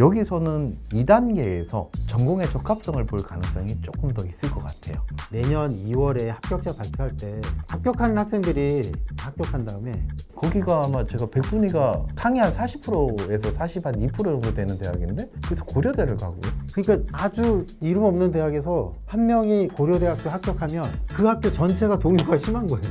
여기서는 2단계에서 전공의 적합성을 볼 가능성이 조금 더 있을 것 같아요. 내년 2월에 합격자 발표할 때 합격하는 학생들이 합격한 다음에 거기가 아마 제가 백분위가 상위 한 40%에서 42% 정도 되는 대학인데 그래서 고려대를 가고요. 그러니까 아주 이름 없는 대학에서 한 명이 고려대학교 합격하면 그 학교 전체가 동요가 심한 거예요.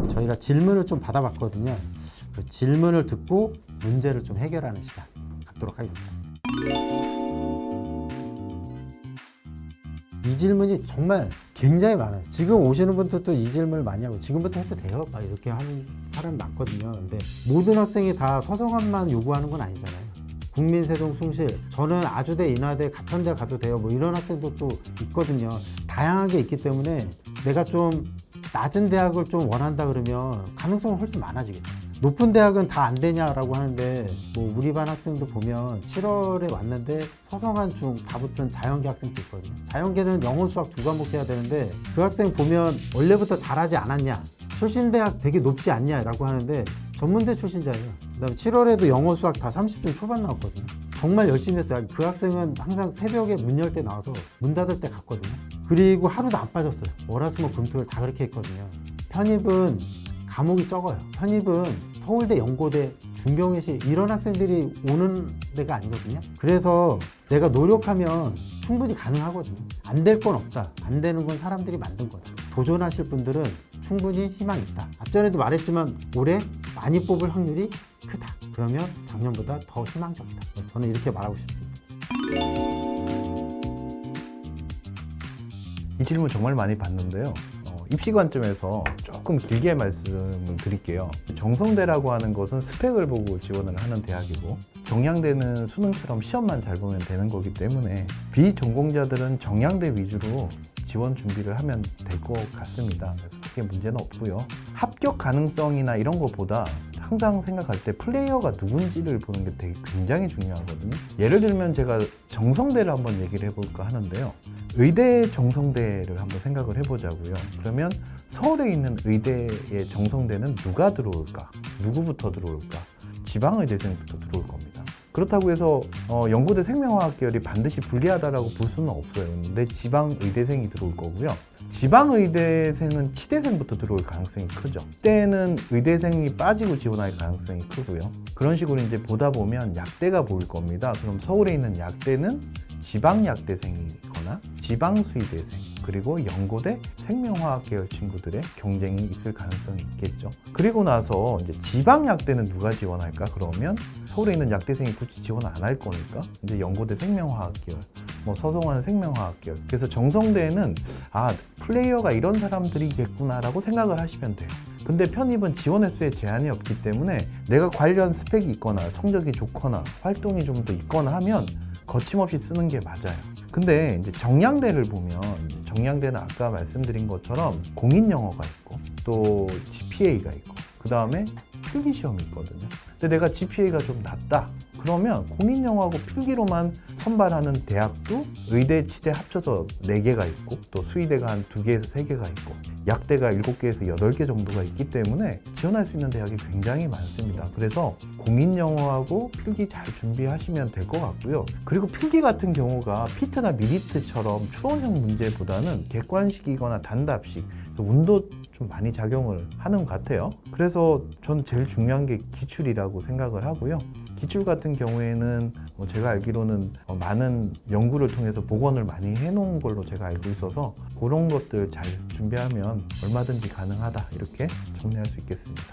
저희가 질문을 좀 받아봤거든요. 그 질문을 듣고 문제를 좀 해결하는 시간 갖도록 하겠습니다. 이 질문이 정말 굉장히 많아요. 지금 오시는 분들도 이 질문을 많이 하고 지금부터 해도 돼요? 막 이렇게 하는 사람이 많거든요. 근데 모든 학생이 다 서성함만 요구하는 건 아니잖아요. 국민세종 숭실, 저는 아주대, 인하대, 가천대 가도 돼요. 뭐 이런 학생들도 있거든요. 다양하게 있기 때문에 내가 좀 낮은 대학을 좀 원한다 그러면 가능성은 훨씬 많아지겠죠. 높은 대학은 다 안 되냐라고 하는데 뭐 우리 반 학생들 보면 7월에 왔는데 서성한 중 다 붙은 자연계 학생도 있거든요. 자연계는 영어 수학 2과목 해야 되는데 그 학생 보면 원래부터 잘하지 않았냐, 출신 대학 되게 높지 않냐 라고 하는데 전문대 출신자예요. 그다음에 7월에도 영어 수학 다 30점 초반 나왔거든요. 정말 열심히 했어요. 그 학생은 항상 새벽에 문 열 때 나와서 문 닫을 때 갔거든요. 그리고 하루도 안 빠졌어요. 월화수목 금토일 다 그렇게 했거든요. 편입은 과목이 적어요. 편입은 서울대, 연고대, 중경외시 이런 학생들이 오는 데가 아니거든요. 그래서 내가 노력하면 충분히 가능하거든요. 안 될 건 없다. 안 되는 건 사람들이 만든 거다. 도전하실 분들은 충분히 희망이 있다. 앞전에도 말했지만 올해 많이 뽑을 확률이 크다. 그러면 작년보다 더 희망적이다. 저는 이렇게 말하고 싶습니다. 이 질문 정말 많이 받는데요. 입시 관점에서 조금 길게 말씀을 드릴게요. 정성대라고 하는 것은 스펙을 보고 지원을 하는 대학이고 정량대는 수능처럼 시험만 잘 보면 되는 거기 때문에 비전공자들은 정량대 위주로 지원 준비를 하면 될 것 같습니다. 그래서 크게 문제는 없고요. 합격 가능성이나 이런 것보다 항상 생각할 때 플레이어가 누군지를 보는 게 되게 굉장히 중요하거든요. 예를 들면 제가 정성대를 한번 얘기를 해볼까 하는데요. 의대 정성대를 한번 생각을 해보자고요. 그러면 서울에 있는 의대의 정성대는 누가 들어올까? 누구부터 들어올까? 지방의대생부터 들어올 겁니다. 그렇다고 해서 연고대 생명화학 계열이 반드시 불리하다라고 볼 수는 없어요. 근데 지방의대생이 들어올 거고요. 지방의대생은 치대생부터 들어올 가능성이 크죠. 그때는 의대생이 빠지고 지원할 가능성이 크고요. 그런 식으로 이제 보다 보면 약대가 보일 겁니다. 그럼 서울에 있는 약대는 지방약대생이거나 지방수의대생 그리고 연고대 생명화학 계열 친구들의 경쟁이 있을 가능성이 있겠죠. 그리고 나서 이제 지방약대는 누가 지원할까? 그러면 서울에 있는 약대생이 굳이 지원 안 할 거니까 이제 연고대 생명화학 계열, 뭐 서성원 생명화학 계열. 그래서 정성대는 플레이어가 이런 사람들이겠구나라고 생각을 하시면 돼요. 근데 편입은 지원 횟수에 제한이 없기 때문에 내가 관련 스펙이 있거나 성적이 좋거나 활동이 좀 더 있거나 하면 거침없이 쓰는 게 맞아요. 근데 이제 정량대를 보면 정량대는 아까 말씀드린 것처럼 공인영어가 있고 또 GPA가 있고 그 다음에 필기시험이 있거든요. 근데 내가 GPA가 좀 낮다. 그러면 공인영어하고 필기로만 선발하는 대학도 의대, 치대 합쳐서 4개가 있고 또 수의대가 한 2개에서 3개가 있고 약대가 7개에서 8개 정도가 있기 때문에 지원할 수 있는 대학이 굉장히 많습니다. 그래서 공인영어하고 필기 잘 준비하시면 될 것 같고요. 그리고 필기 같은 경우가 피트나 미리트처럼 추론형 문제보다는 객관식이거나 단답식, 운도 좀 많이 작용을 하는 것 같아요. 그래서 전 제일 중요한 게 기출이라고 생각을 하고요. 기출 같은 경우에는 제가 알기로는 많은 연구를 통해서 복원을 많이 해놓은 걸로 제가 알고 있어서 그런 것들 잘 준비하면 얼마든지 가능하다 이렇게 정리할 수 있겠습니다.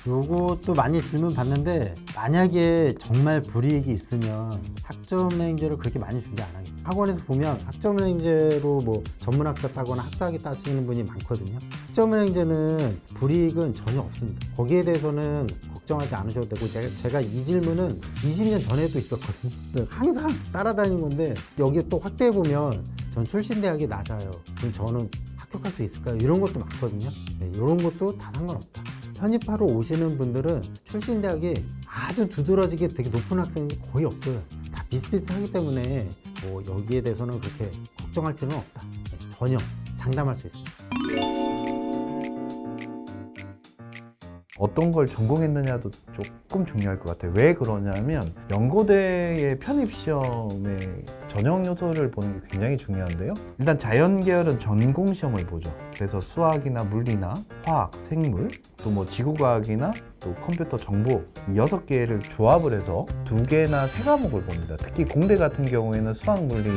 요것도 많이 질문 받는데 만약에 정말 불이익이 있으면 학점행제를 그렇게 많이 준비 안 하겠죠. 학원에서 보면 학점행제로 뭐 전문학사 따거나 학사학위 따시는 분이 많거든요. 학점행제는 불이익은 전혀 없습니다. 거기에 대해서는 걱정하지 않으셔도 되고 제가 이 질문은 20년 전에도 있었거든요. 항상 따라다닌 건데 여기 또 확대해보면 전 출신 대학이 낮아요. 그럼 저는 합격할 수 있을까요? 이런 것도 많거든요. 네, 이런 것도 다 상관없다. 편입하러 오시는 분들은 출신 대학이 아주 두드러지게 되게 높은 학생이 거의 없어요. 다 비슷비슷하기 때문에 뭐 여기에 대해서는 그렇게 걱정할 필요는 없다. 네, 전혀 장담할 수 있습니다. 어떤 걸 전공했느냐도 조금 중요할 것 같아요. 왜 그러냐면 연고대의 편입시험의 전형 요소를 보는 게 굉장히 중요한데요. 일단 자연계열은 전공 시험을 보죠. 그래서 수학이나 물리나 화학, 생물, 또 뭐 지구과학이나 또 컴퓨터 정보 이 6개를 조합을 해서 2개나 3과목을 봅니다. 특히 공대 같은 경우에는 수학, 물리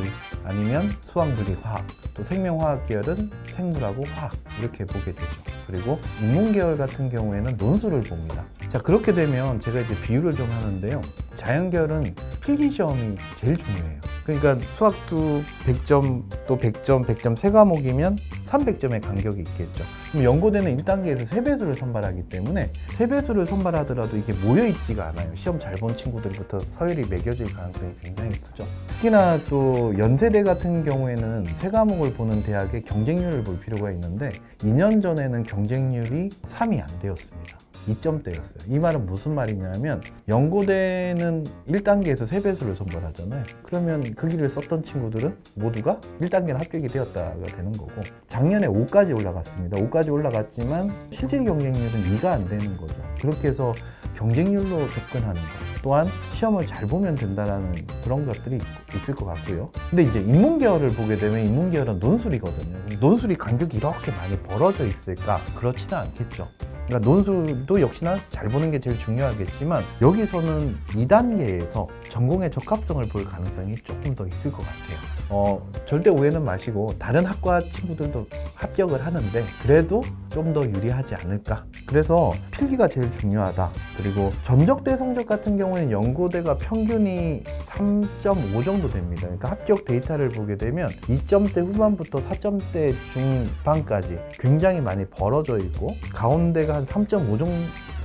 아니면 수학, 물리, 화학, 또 생명화학 계열은 생물하고 화학 이렇게 보게 되죠. 그리고 인문계열 같은 경우에는 논술을 봅니다. 자, 그렇게 되면 제가 이제 비유를 좀 하는데요. 자연계열은 필기시험이 제일 중요해요. 그러니까 수학도 100점, 또 100점, 100점 3과목이면 300점의 간격이 있겠죠. 그럼 연고대는 1단계에서 3배수를 선발하기 때문에 3배수를 선발하더라도 이게 모여있지가 않아요. 시험 잘 본 친구들부터 서열이 매겨질 가능성이 굉장히 크죠. 특히나 또 연세대 같은 경우에는 3과목을 보는 대학의 경쟁률을 볼 필요가 있는데 2년 전에는 경쟁률이 3이 안 되었습니다. 2점대였어요. 이 말은 무슨 말이냐면 연고대는 1단계에서 3배수를 선발하잖아요. 그러면 그 길을 썼던 친구들은 모두가 1단계는 합격이 되었다가 되는 거고 작년에 5까지 올라갔습니다. 5까지 올라갔지만 실질 경쟁률은 2가 안 되는 거죠. 그렇게 해서 경쟁률로 접근하는 것 또한 시험을 잘 보면 된다라는 그런 것들이 있을 것 같고요. 근데 이제 인문계열을 보게 되면 인문계열은 논술이거든요. 논술이 간격이 이렇게 많이 벌어져 있을까? 그렇지는 않겠죠. 그러니까 논술도 역시나 잘 보는 게 제일 중요하겠지만 여기서는 2단계에서 전공의 적합성을 볼 가능성이 조금 더 있을 것 같아요. 절대 오해는 마시고 다른 학과 친구들도 합격을 하는데 그래도 좀 더 유리하지 않을까. 그래서 필기가 제일 중요하다. 그리고 전적대 성적 같은 경우에는 연고대가 평균이 3.5 정도 됩니다. 그러니까 합격 데이터를 보게 되면 2점대 후반부터 4점대 중반까지 굉장히 많이 벌어져 있고 가운데가 한 3.5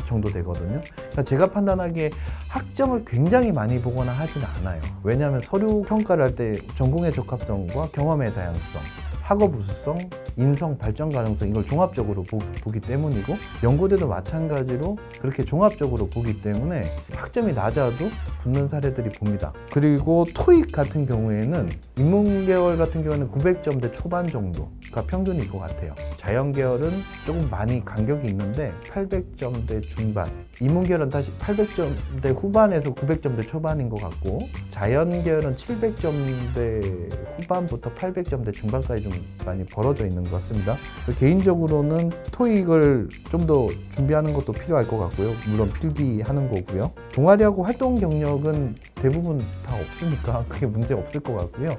정도 되거든요. 그러니까 제가 판단하기에 학점을 굉장히 많이 보거나 하지는 않아요. 왜냐하면 서류 평가를 할 때 전공의 적합성과 경험의 다양성, 학업 우수성, 인성 발전 가능성 이걸 종합적으로 보기 때문이고 연고대도 마찬가지로 그렇게 종합적으로 보기 때문에 학점이 낮아도 붙는 사례들이 봅니다. 그리고 토익 같은 경우에는 인문계열 같은 경우에는 900점대 초반 정도가 평균일 것 같아요. 자연계열은 조금 많이 간격이 있는데 800점대 중반, 인문계열은 다시 800점대 후반에서 900점대 초반인 것 같고 자연계열은 700점대 후반부터 800점대 중반까지 좀 많이 벌어져 있는 것 같습니다. 개인적으로는 토익을 좀 더 준비하는 것도 필요할 것 같고요. 물론 필기하는 거고요. 동아리하고 활동 경력은 대부분 다 없으니까 크게 문제 없을 것 같고요.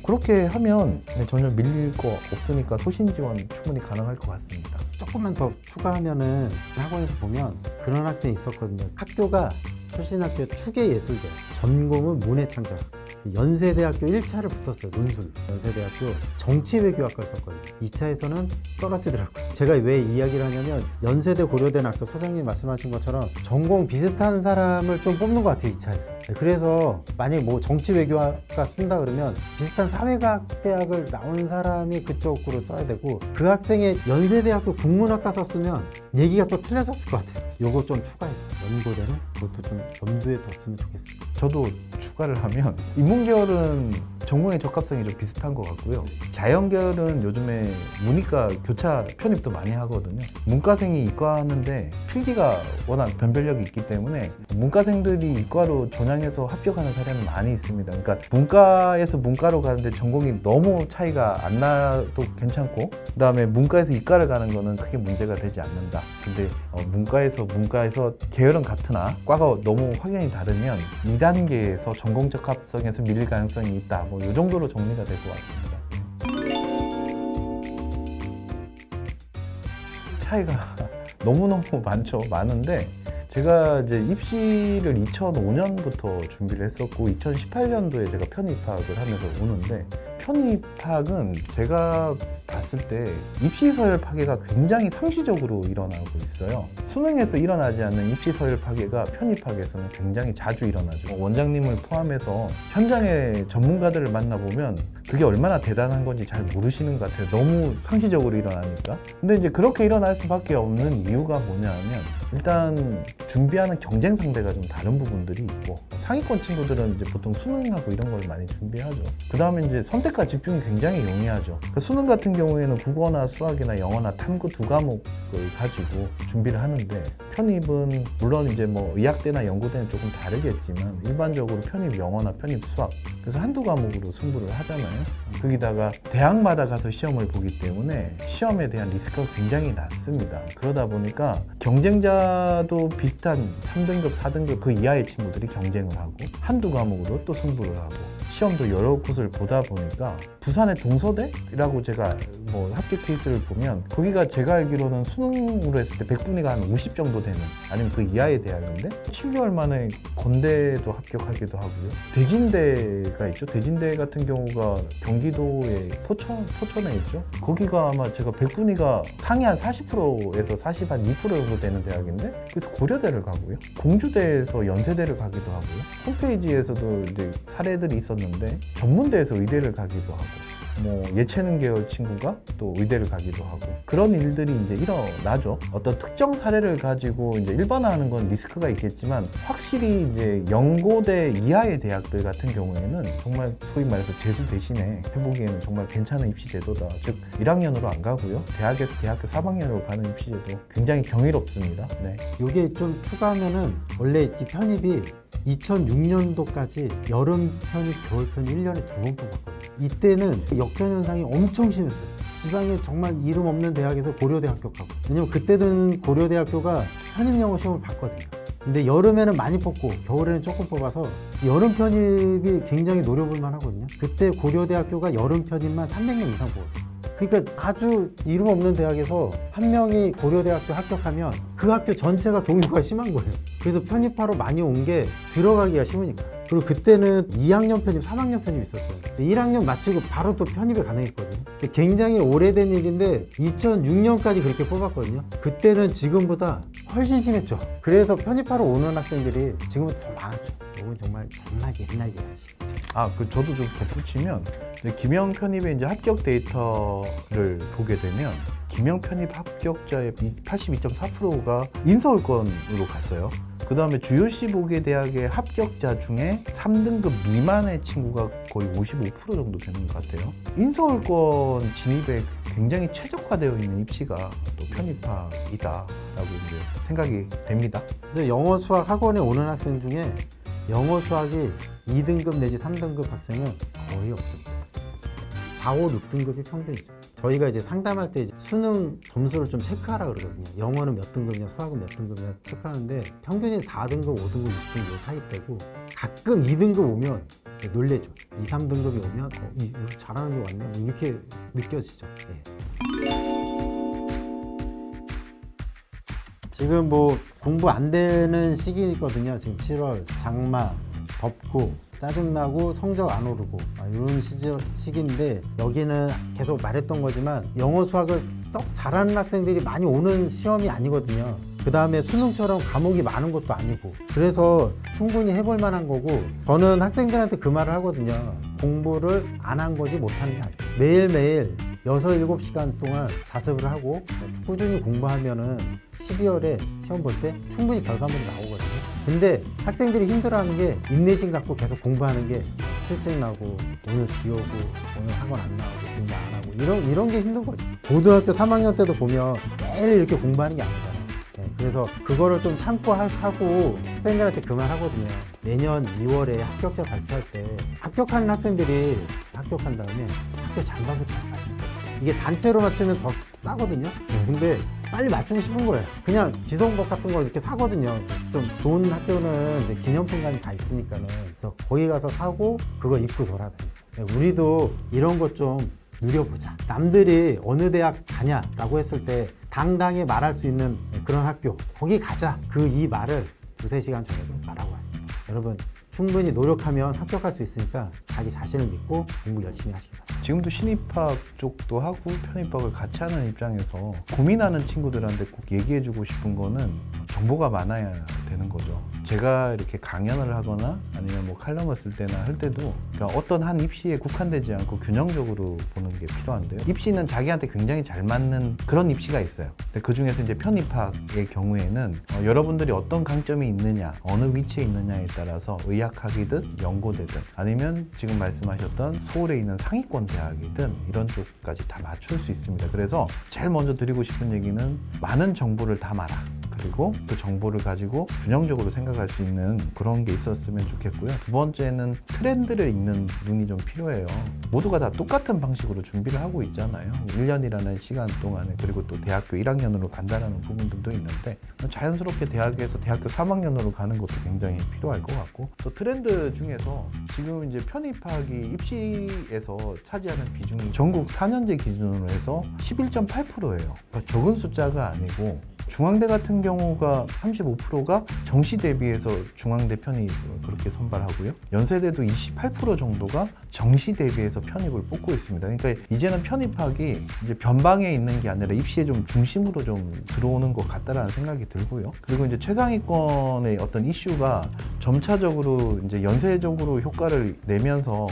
그렇게 하면 전혀 밀릴 거 없으니까 소신 지원 충분히 가능할 것 같습니다. 조금만 더 추가하면은 학원에서 보면 그런 학생이 있었거든요. 학교가 출신 학교 추계예술대, 전공은 문해창작. 연세대학교 1차를 붙었어요. 논술. 연세대학교 정치외교학과를 썼거든요. 2차에서는 떨어지더라고요. 제가 왜 이 이야기를 하냐면 연세대 고려대는 아까 소장님 말씀하신 것처럼 전공 비슷한 사람을 좀 뽑는 것 같아요. 2차에서. 그래서 만약에 뭐 정치외교학과 쓴다 그러면 비슷한 사회과학 대학을 나온 사람이 그쪽으로 써야 되고 그 학생의 연세대학교 국문학과 썼으면 얘기가 또 틀려졌을 것 같아요. 요거 좀 추가해서 연고대는 그것도 좀 염두에 뒀으면 좋겠습니다. 저도 추가를 하면 인문계열은 전공의 적합성이 좀 비슷한 것 같고요. 자연계열은 요즘에 문이과 교차 편입도 많이 하거든요. 문과생이 이과 하는데 필기가 워낙 변별력이 있기 때문에 문과생들이 이과로 전향해서 합격하는 사례는 많이 있습니다. 그러니까 문과에서 문과로 가는데 전공이 너무 차이가 안 나도 괜찮고 그 다음에 문과에서 이과를 가는 거는 크게 문제가 되지 않는다. 근데 문과에서 계열은 같으나 과가 너무 확연히 다르면 2단계에서 전공 적합성에서 밀릴 가능성이 있다. 이 정도로 정리가 될 것 같습니다. 차이가 너무너무 많은데 제가 이제 입시를 2005년부터 준비를 했었고 2018년도에 제가 편입학을 하면서 오는데 편입학은 제가 봤을 때 입시 서열 파괴가 굉장히 상시적으로 일어나고 있어요. 수능에서 일어나지 않는 입시 서열 파괴가 편입학에서는 굉장히 자주 일어나죠. 원장님을 포함해서 현장의 전문가들을 만나보면 그게 얼마나 대단한 건지 잘 모르시는 것 같아요. 너무 상시적으로 일어나니까. 근데 이제 그렇게 일어날 수밖에 없는 이유가 뭐냐면 일단 준비하는 경쟁 상대가 좀 다른 부분들이 있고 상위권 친구들은 이제 보통 수능하고 이런 걸 많이 준비하죠. 그 다음에 이제 선택과 집중이 굉장히 용이하죠. 그러니까 수능 같은 경우에는 국어나 수학이나 영어나 탐구 두 과목을 가지고 준비를 하는데, 편입은 물론 이제 뭐 의학대나 연고대는 조금 다르겠지만 일반적으로 편입 영어나 편입 수학, 그래서 한두 과목으로 승부를 하잖아요. 거기다가 대학마다 가서 시험을 보기 때문에 시험에 대한 리스크가 굉장히 낮습니다. 그러다 보니까 경쟁자도 비슷한 3등급, 4등급 그 이하의 친구들이 경쟁을 하고 한두 과목으로 또 승부를 하고, 시험도 여러 곳을 보다 보니까 부산의 동서대라고 제가 뭐 합격 케이스를 보면 거기가 제가 알기로는 수능으로 했을 때 100분위가 한 50 정도 되는, 아니면 그 이하의 대학인데 7개월 만에 건대도 합격하기도 하고요. 대진대가 있죠. 대진대 같은 경우가 경기도의 포천에 있죠. 거기가 아마 제가 100분위가 상위 한 40%에서 40, 한 2% 정도 되는 대학인데, 그래서 고려대를 가고요. 공주대에서 연세대를 가기도 하고요. 홈페이지에서도 이제 사례들이 있었는데 전문대에서 의대를 가기도 하고, 뭐 예체능 계열 친구가 또 의대를 가기도 하고, 그런 일들이 이제 일어나죠. 어떤 특정 사례를 가지고 이제 일반화하는 건 리스크가 있겠지만, 확실히 이제 연고대 이하의 대학들 같은 경우에는 정말 소위 말해서 재수 대신에 해보기에는 정말 괜찮은 입시 제도다. 즉 1학년으로 안 가고요, 대학에서 대학교 3학년으로 가는 입시 제도 굉장히 경이롭습니다. 네. 요게 좀 추가하면은 원래 이 편입이 2006년도까지 여름 편입, 겨울 편입 1년에 2번 뽑았거든요. 이때는 역전 현상이 엄청 심했어요. 지방에 정말 이름 없는 대학에서 고려대 합격하고, 왜냐면 그때는 고려대학교가 편입 영어 시험을 봤거든요. 근데 여름에는 많이 뽑고 겨울에는 조금 뽑아서 여름 편입이 굉장히 노려볼 만하거든요. 그때 고려대학교가 여름 편입만 300명 이상 뽑았어요. 그러니까 아주 이름 없는 대학에서 한 명이 고려대학교 합격하면 그 학교 전체가 동요가 심한 거예요. 그래서 편입하러 많이 온 게 들어가기가 쉬우니까. 그리고 그때는 2학년 편입, 3학년 편입 있었어요. 1학년 마치고 바로 또 편입이 가능했거든요. 굉장히 오래된 얘기인데 2006년까지 그렇게 뽑았거든요. 그때는 지금보다 훨씬 심했죠. 그래서 편입하러 오는 학생들이 지금보다 더 많았죠. 이건 정말 옛날 얘기. 저도 좀 덧붙이면, 김영 편입의 이제 합격 데이터를 보게 되면 김영 편입 합격자의 82.4%가 인서울권으로 갔어요. 그 다음에 주요 15개 대학의 합격자 중에 3등급 미만의 친구가 거의 55% 정도 되는 것 같아요. 인서울권 진입에 굉장히 최적화되어 있는 입시가 또 편입학이다라고 이제 생각이 됩니다. 그래서 영어 수학 학원에 오는 학생 중에 영어 수학이 2등급 내지 3등급 학생은 거의 없습니다. 4, 5, 6등급이 평균이죠. 저희가 이제 상담할 때 수능 점수를 좀 체크하라 그러거든요. 영어는 몇 등급이냐, 수학은 몇 등급이냐 체크하는데 평균이 4등급, 5등급, 6등급 요 사이대고, 가끔 2등급 오면 놀래죠. 2, 3등급이 오면 이거 잘하는 게 왔네, 뭐 이렇게 느껴지죠. 예. 지금 뭐 공부 안 되는 시기거든요. 지금 7월, 장마, 덥고 짜증나고 성적 안 오르고 이런 시기인데, 여기는 계속 말했던 거지만 영어 수학을 썩 잘하는 학생들이 많이 오는 시험이 아니거든요. 그 다음에 수능처럼 과목이 많은 것도 아니고, 그래서 충분히 해볼 만한 거고, 저는 학생들한테 그 말을 하거든요. 공부를 안 한 거지 못하는 게 아니에요. 매일매일 6, 7시간 동안 자습을 하고 꾸준히 공부하면은 12월에 시험 볼 때 충분히 결과물이 나오거든요. 근데 학생들이 힘들어하는 게 인내심 갖고 계속 공부하는 게 실증 나고, 오늘 비 오고, 오늘 학원 안 나오고, 공부 안 하고, 이런 게 힘든 거죠. 고등학교 3학년 때도 보면 매일 이렇게 공부하는 게 아니잖아요. 네, 그래서 그거를 좀 참고 하고 학생들한테 그 말 하거든요. 내년 2월에 합격자 발표할 때 합격하는 학생들이 합격한 다음에 학교 잠바부터 맞추더라고요. 이게 단체로 맞추면 더 싸거든요. 근데 빨리 맞추고 싶은 거예요. 그냥 지성복 같은 거 이렇게 사거든요. 좀 좋은 학교는 이제 기념품관이 다 있으니까는. 그래서 거기 가서 사고 그거 입고 돌아다녀요. 우리도 이런 것 좀 누려보자. 남들이 어느 대학 가냐라고 했을 때 당당히 말할 수 있는 그런 학교, 거기 가자. 이 말을 2, 3시간 전에도 말하고 왔습니다. 여러분, 충분히 노력하면 합격할 수 있으니까 자기 자신을 믿고 공부 열심히 하시기 바랍니다. 지금도 신입학 쪽도 하고 편입학을 같이 하는 입장에서 고민하는 친구들한테 꼭 얘기해주고 싶은 거는 정보가 많아야 되는 거죠. 제가 이렇게 강연을 하거나 아니면 뭐 칼럼을 쓸 때나 할 때도 그러니까 어떤 한 입시에 국한되지 않고 균형적으로 보는 게 필요한데요. 입시는 자기한테 굉장히 잘 맞는 그런 입시가 있어요. 근데 그 중에서 이제 편입학의 경우에는 여러분들이 어떤 강점이 있느냐, 어느 위치에 있느냐에 따라서 의학학이든 연고대든 아니면 지금 말씀하셨던 서울에 있는 상위권 대학이든 이런 쪽까지 다 맞출 수 있습니다. 그래서 제일 먼저 드리고 싶은 얘기는 많은 정보를 담아라. 그리고 그 정보를 가지고 균형적으로 생각할 수 있는 그런 게 있었으면 좋겠고요. 두 번째는 트렌드를 읽는 눈이 좀 필요해요. 모두가 다 똑같은 방식으로 준비를 하고 있잖아요. 1년이라는 시간 동안에 그리고 또 대학교 1학년으로 간다는 부분들도 있는데 자연스럽게 대학에서 대학교 3학년으로 가는 것도 굉장히 필요할 것 같고 또 트렌드 중에서 지금 이제 편입학이 입시에서 차지하는 비중이 전국 4년제 기준으로 해서 11.8%예요. 그러니까 적은 숫자가 아니고 중앙대 같은 경우가 35%가 정시 대비해서 중앙대 편입을 그렇게 선발하고요. 연세대도 28% 정도가 정시 대비해서 편입을 뽑고 있습니다. 그러니까 이제는 편입학이 이제 변방에 있는 게 아니라 입시의 좀 중심으로 좀 들어오는 것 같다라는 생각이 들고요. 그리고 이제 최상위권의 어떤 이슈가 점차적으로 이제 연쇄적으로 효과를 내면서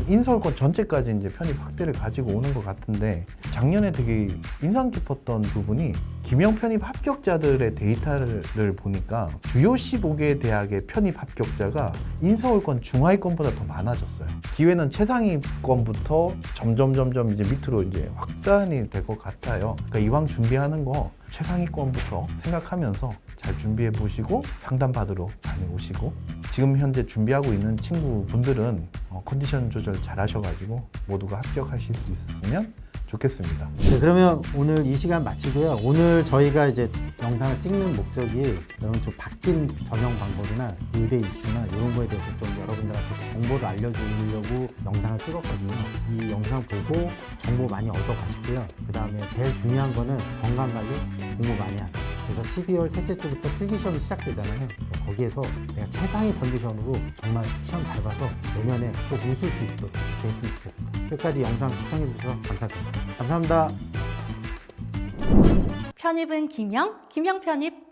인서울권 전체까지 이제 편입 확대를 가지고 오는 것 같은데 작년에 되게 인상 깊었던 부분이 김영 편입 합격자들의 데이터를 보니까 주요 15개 대학의 편입 합격자가 인서울권 중하위권보다 더 많아졌어요. 기회는 최상위권부터 점점 이제 밑으로 이제 확산이 될 것 같아요. 그러니까 이왕 준비하는 거 최상위권부터 생각하면서 잘 준비해 보시고 상담 받으러 많이 오시고 지금 현재 준비하고 있는 친구분들은 컨디션 조절 잘 하셔가지고 모두가 합격하실 수 있으면 좋겠습니다. 네, 그러면 오늘 이 시간 마치고요. 오늘 저희가 이제 영상을 찍는 목적이 여러분 좀 바뀐 전형 방법이나 의대 이슈나 이런 거에 대해서 좀 여러분들한테 정보를 알려주려고 영상을 찍었거든요. 이 영상 보고 정보 많이 얻어가시고요. 그 다음에 제일 중요한 거는 건강관리, 공부 많이 하는. 그래서 12월 셋째 주부터 필기시험이 시작되잖아요. 거기에서 내가 최상의 컨디션으로 정말 시험 잘 봐서 내년에 꼭 웃을 수 있도록 됐으면 좋겠습니다. 끝까지 영상 시청해주셔서 감사드립니다. 감사합니다. 편입은 김영 편입